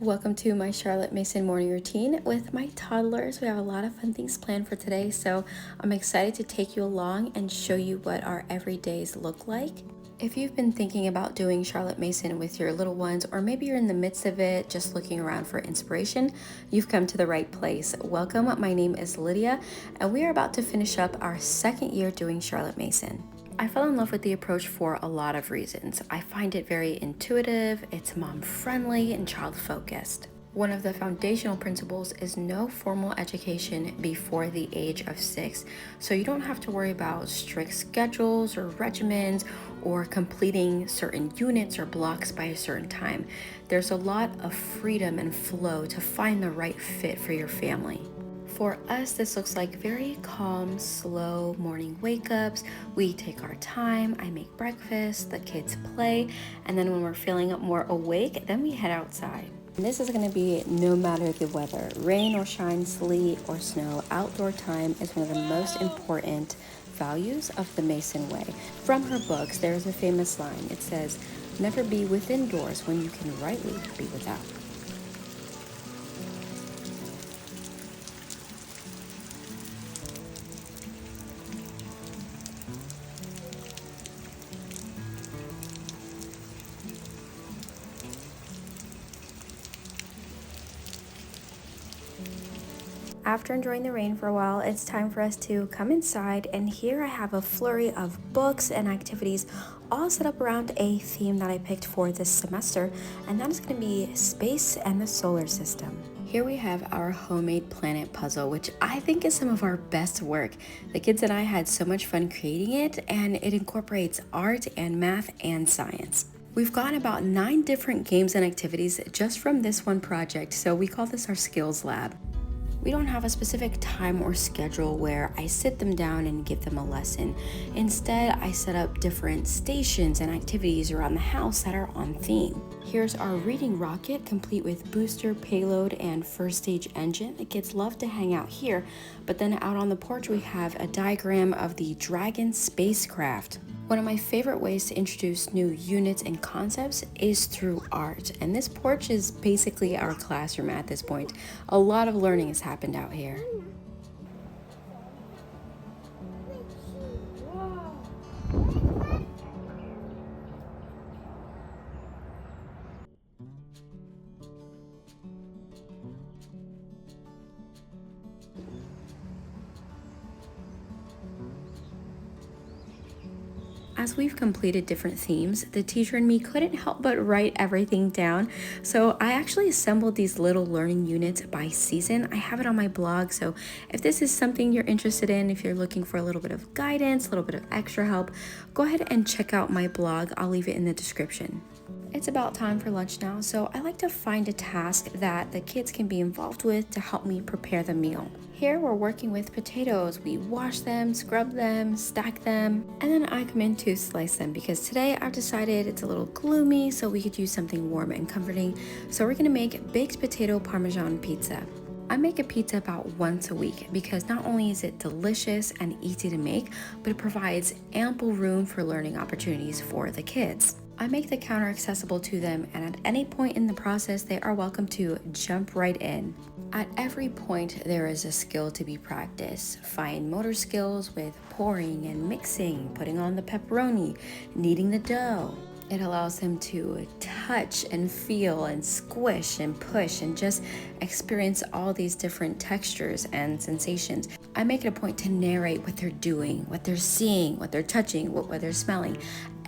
Welcome to my Charlotte Mason morning routine with my toddlers. We have a lot of fun things planned for today, so I'm excited to take you along and show you what our everydays look like. If you've been thinking about doing Charlotte Mason with your little ones, or maybe you're in the midst of it, just looking around for inspiration, you've come to the right place. Welcome, my name is Lydia, and we are about to finish up our second year doing Charlotte Mason. I fell in love with the approach for a lot of reasons. I find it very intuitive, it's mom-friendly, and child-focused. One of the foundational principles is no formal education before the age of 6, so you don't have to worry about strict schedules or regimens or completing certain units or blocks by a certain time. There's a lot of freedom and flow to find the right fit for your family. For us, this looks like very calm, slow morning wake-ups. We take our time, I make breakfast, the kids play, and then when we're feeling more awake, then we head outside. And this is going to be no matter the weather, rain or shine, sleet or snow. Outdoor time is one of the most important values of the Mason way. From her books, there's a famous line. It says, "Never be within doors when you can rightly be without." After enjoying the rain for a while, it's time for us to come inside, and here I have a flurry of books and activities all set up around a theme that I picked for this semester, and that is going to be space and the solar system. Here we have our homemade planet puzzle, which I think is some of our best work. The kids and I had so much fun creating it, and it incorporates art and math and science. We've gotten about 9 different games and activities just from this one project, so we call this our skills lab. We don't have a specific time or schedule where I sit them down and give them a lesson. Instead, I set up different stations and activities around the house that are on theme. Here's our reading rocket, complete with booster, payload, and first stage engine. The kids love to hang out here, but then out on the porch we have a diagram of the Dragon spacecraft. One of my favorite ways to introduce new units and concepts is through art, and this porch is basically our classroom at this point. A lot of learning has happened out here. As we've completed different themes, the teacher and me couldn't help but write everything down. So I actually assembled these little learning units by season. I have it on my blog, so if this is something you're interested in, if you're looking for a little bit of guidance, a little bit of extra help, go ahead and check out my blog. I'll leave it in the description. It's about time for lunch now, so I like to find a task that the kids can be involved with to help me prepare the meal. Here we're working with potatoes. We wash them, scrub them, stack them, and then I come in to slice them because today I've decided it's a little gloomy, so we could use something warm and comforting. So we're gonna make baked potato Parmesan pizza. I make a pizza about once a week because not only is it delicious and easy to make, but it provides ample room for learning opportunities for the kids. I make the counter accessible to them, and at any point in the process, they are welcome to jump right in. At every point, there is a skill to be practiced. Fine motor skills with pouring and mixing, putting on the pepperoni, kneading the dough. It allows them to touch and feel and squish and push and just experience all these different textures and sensations. I make it a point to narrate what they're doing, what they're seeing, what they're touching, what they're smelling.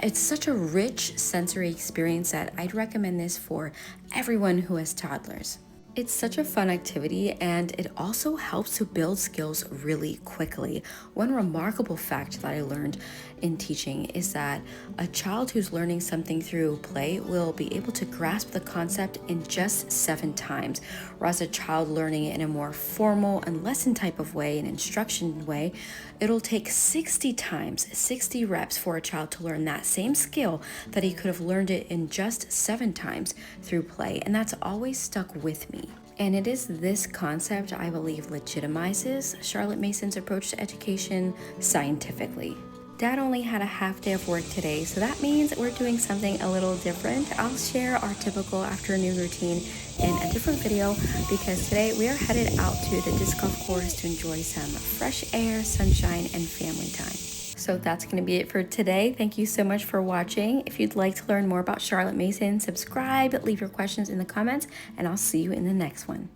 It's such a rich sensory experience that I'd recommend this for everyone who has toddlers. It's such a fun activity, and it also helps to build skills really quickly. One remarkable fact that I learned in teaching is that a child who's learning something through play will be able to grasp the concept in just 7 times, whereas a child learning it in a more formal and lesson type of way, an instruction way, it'll take 60 times, 60 reps for a child to learn that same skill that he could have learned it in just 7 times through play, and that's always stuck with me. And it is this concept I believe legitimizes Charlotte Mason's approach to education scientifically. Dad only had a half day of work today, so that means we're doing something a little different. I'll share our typical afternoon routine in a different video because today we are headed out to the disc golf course to enjoy some fresh air, sunshine, and family time. So that's going to be it for today. Thank you so much for watching. If you'd like to learn more about Charlotte Mason, subscribe, leave your questions in the comments, and I'll see you in the next one.